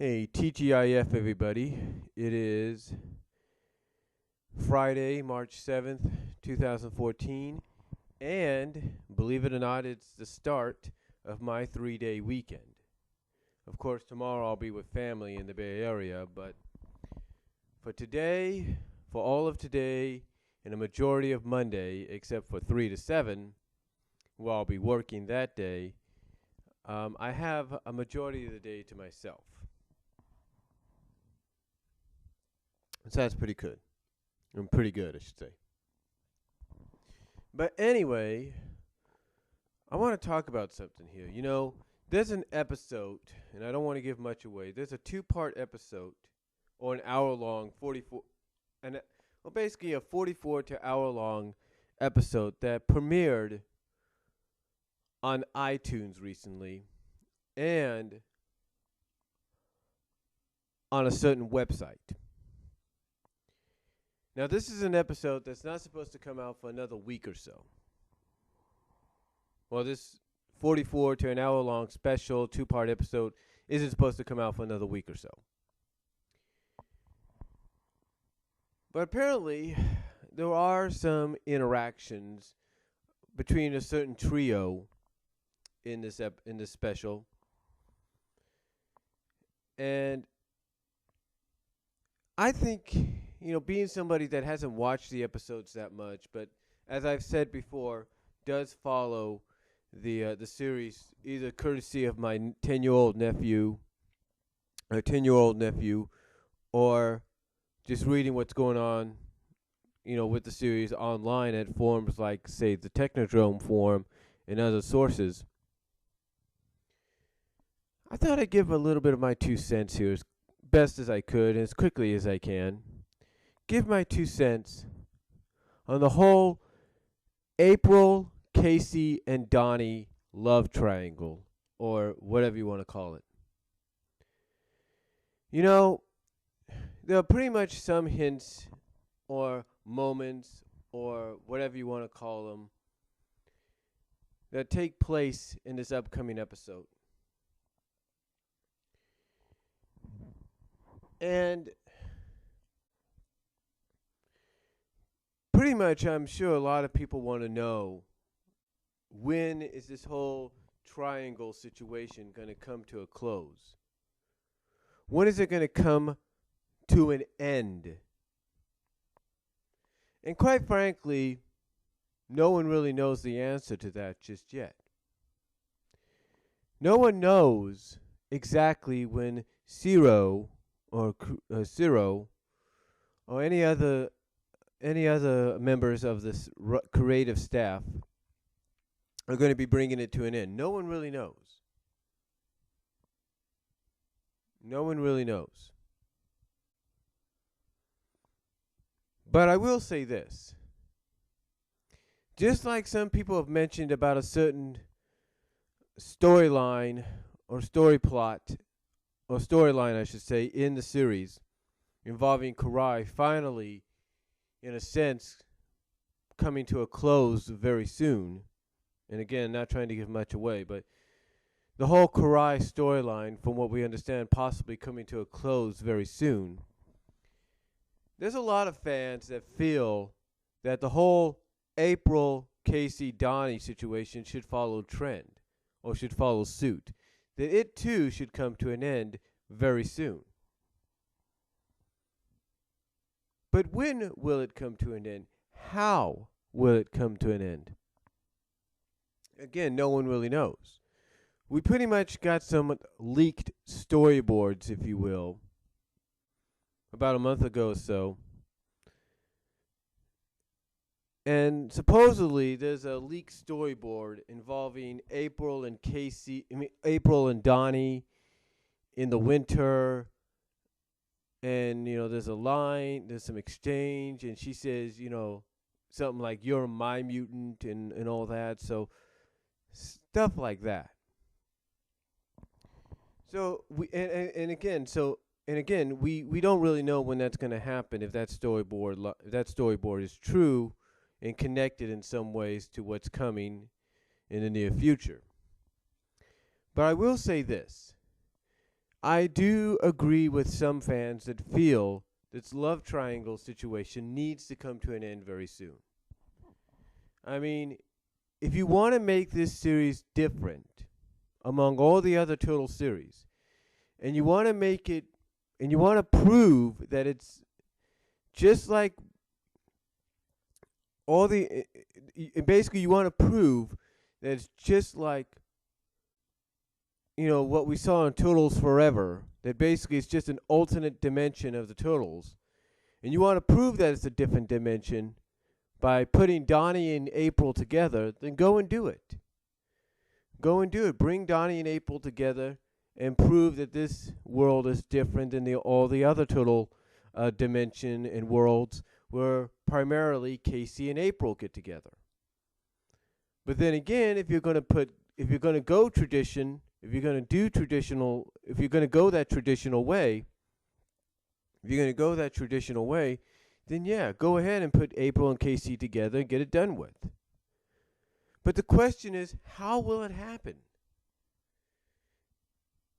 Hey, TGIF everybody. It is Friday, March 7th, 2014, and believe it or not, it's the start of my 3-day weekend. Of course, tomorrow I'll be with family in the Bay Area, but for today, for all of today, and a majority of Monday, except for 3 to 7, where I'll be working that day, I have a majority of the day to myself. So that's pretty good. Pretty good, I should say. But anyway, I want to talk about something here. You know, there's an episode, and I don't want to give much away. There's a 2-part episode, or an hour-long, basically a 44 to hour-long episode that premiered on iTunes recently, and on a certain website. Now, this is an episode that's not supposed to come out for another week or so. Well, this 44 to an hour-long special 2-part episode isn't supposed to come out for another week or so. But apparently, there are some interactions between a certain trio in this special, and I think, you know, being somebody that hasn't watched the episodes that much, but as I've said before, does follow the series either courtesy of my 10-year-old nephew, or just reading what's going on, you know, with the series online at forums like, say, the Technodrome forum and other sources. I thought I'd give a little bit of my 2 cents here as best as I could and as quickly as I can. Give my 2 cents on the whole April, Casey, and Donny love triangle, or whatever you want to call it. You know, there are pretty much some hints or moments or whatever you want to call them that take place in this upcoming episode. And pretty much, I'm sure a lot of people want to know, when is this whole triangle situation going to come to a close? When is it going to come to an end? And quite frankly, no one really knows the answer to that just yet. No one knows exactly when Ciro or any other members of this creative staff are going to be bringing it to an end. No one really knows. No one really knows. But I will say this. Just like some people have mentioned about a certain storyline or story plot, or storyline I should say, in the series involving Karai finally, in a sense, coming to a close very soon. And again, not trying to give much away, but the whole Karai storyline, from what we understand, possibly coming to a close very soon. There's a lot of fans that feel that the whole April, Casey, Donny situation should follow trend, or should follow suit. That it too should come to an end very soon. But when will it come to an end? How will it come to an end? Again, no one really knows. We pretty much got some leaked storyboards, if you will, about a month ago or so. And supposedly there's a leaked storyboard involving April and Donny in the winter. And, you know, there's a line, there's some exchange, and she says, you know, something like, "You're my mutant," and all that. So, stuff like that. So, we don't really know when that's going to happen, if that storyboard is true and connected in some ways to what's coming in the near future. But I will say this. I do agree with some fans that feel this love triangle situation needs to come to an end very soon. I mean, if you want to make this series different among all the other Turtle series, and you want to make it, and you want to prove that it's just like all the, basically you want to prove that it's just like, what we saw in Turtles Forever, that basically it's just an alternate dimension of the Turtles, and you want to prove that it's a different dimension by putting Donny and April together, then go and do it. Go and do it. Bring Donny and April together and prove that this world is different than all the other Turtle dimension and worlds where primarily Casey and April get together. But then again, if you're going to go tradition, if you're going to go that traditional way, then yeah, go ahead and put April and Casey together and get it done with. But the question is, how will it happen?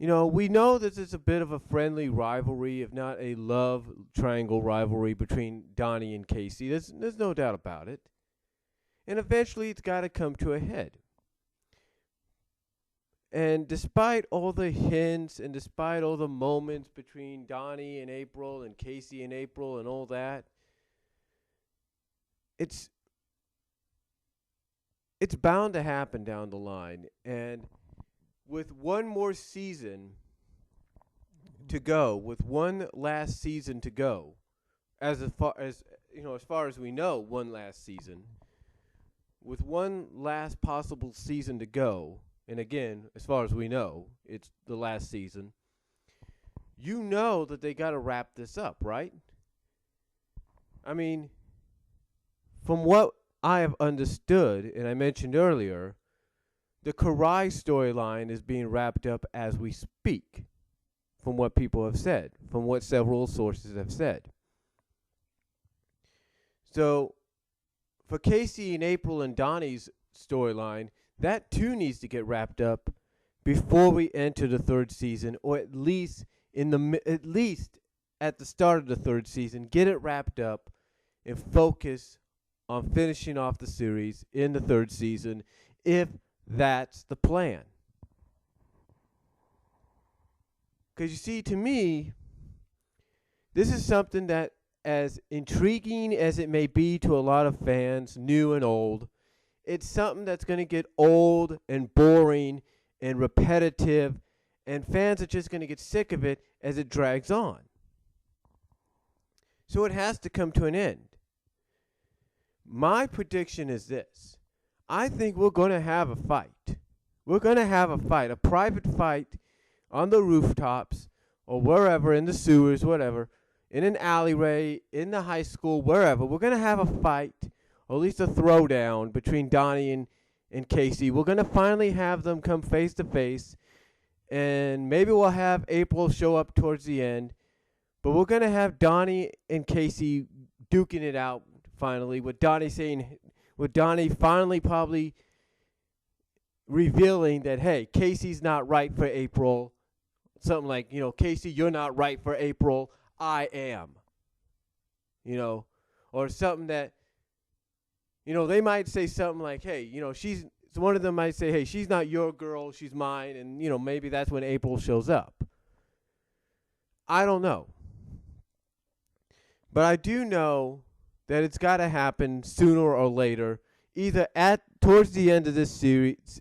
We know that it's a bit of a friendly rivalry, if not a love triangle rivalry between Donny and Casey. There's no doubt about it. And eventually it's got to come to a head. And despite all the hints and despite all the moments between Donny and April and Casey and April and all that, it's bound to happen down the line. And with one more season to go, with one last season to go, as far as we know, one last season, with one last possible season to go, and again, as far as we know, it's the last season, you know that they got to wrap this up, right? I mean, from what I have understood, and I mentioned earlier, the Karai storyline is being wrapped up as we speak, from what people have said, from what several sources have said. So, for Casey and April and Donny's storyline, that too needs to get wrapped up before we enter the third season, or at least at the start of the third season, get it wrapped up and focus on finishing off the series in the third season, if that's the plan. Because you see, to me, this is something that, as intriguing as it may be to a lot of fans, new and old, it's something that's going to get old and boring and repetitive, and fans are just going to get sick of it as it drags on. So it has to come to an end. My prediction is this. I think we're going to have a fight. We're going to have a fight, a private fight on the rooftops or wherever, in the sewers, whatever, in an alleyway, in the high school, wherever. We're going to have a fight, or at least a throwdown between Donny and Casey. We're going to finally have them come face to face, and maybe we'll have April show up towards the end, but we're going to have Donny and Casey duking it out finally, with Donny finally probably revealing that, hey, Casey's not right for April. Something like, Casey, you're not right for April. I am. Or something that, they might say something like, hey, one of them might say, hey, she's not your girl, she's mine. And, maybe that's when April shows up. I don't know. But I do know that it's got to happen sooner or later, either towards the end of this series,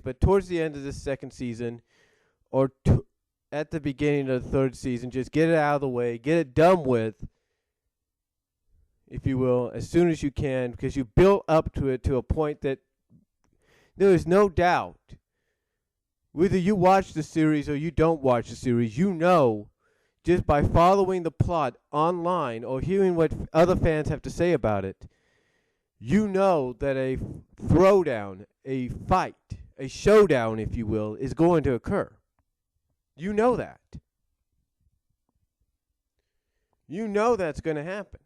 but towards the end of this second season, or at the beginning of the third season. Just get it out of the way, get it done with, if you will, as soon as you can, because you built up to it to a point that there is no doubt, whether you watch the series or you don't watch the series, just by following the plot online or hearing what other fans have to say about it, that a throwdown, a fight, a showdown, if you will, is going to occur. You know that. You know that's going to happen.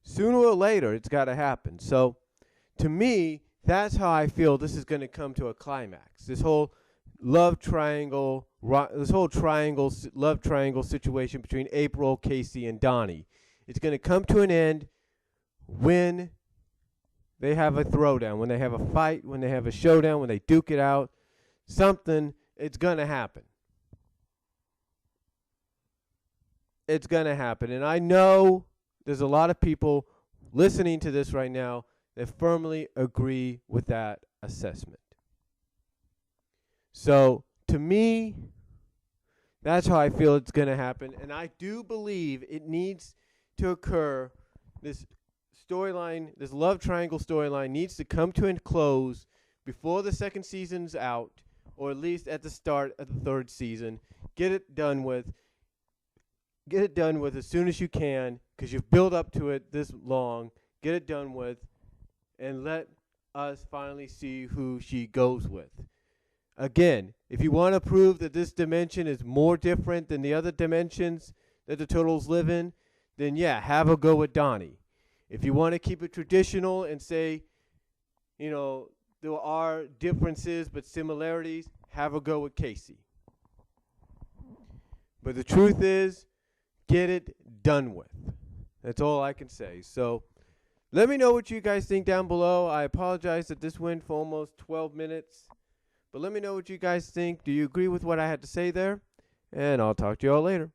Sooner or later, it's got to happen. So, to me, that's how I feel this is going to come to a climax. This whole love triangle, this whole love triangle situation between April, Casey, and Donny. It's going to come to an end when they have a throwdown, when they have a fight, when they have a showdown, when they duke it out. Something, it's going to happen. It's going to happen. And I know there's a lot of people listening to this right now that firmly agree with that assessment. So, to me, that's how I feel it's going to happen. And I do believe it needs to occur. This storyline, this love triangle storyline needs to come to a close before the second season's out, or at least at the start of the third season. Get it done with. Get it done with as soon as you can, because you've built up to it this long. Get it done with, and let us finally see who she goes with. Again, if you want to prove that this dimension is more different than the other dimensions that the Turtles live in, then yeah, have a go with Donny. If you want to keep it traditional and say, you know, there are differences but similarities, have a go with Casey. But the truth is, get it done with. That's all I can say. So let me know what you guys think down below. I apologize that this went for almost 12 minutes. But let me know what you guys think. Do you agree with what I had to say there? And I'll talk to you all later.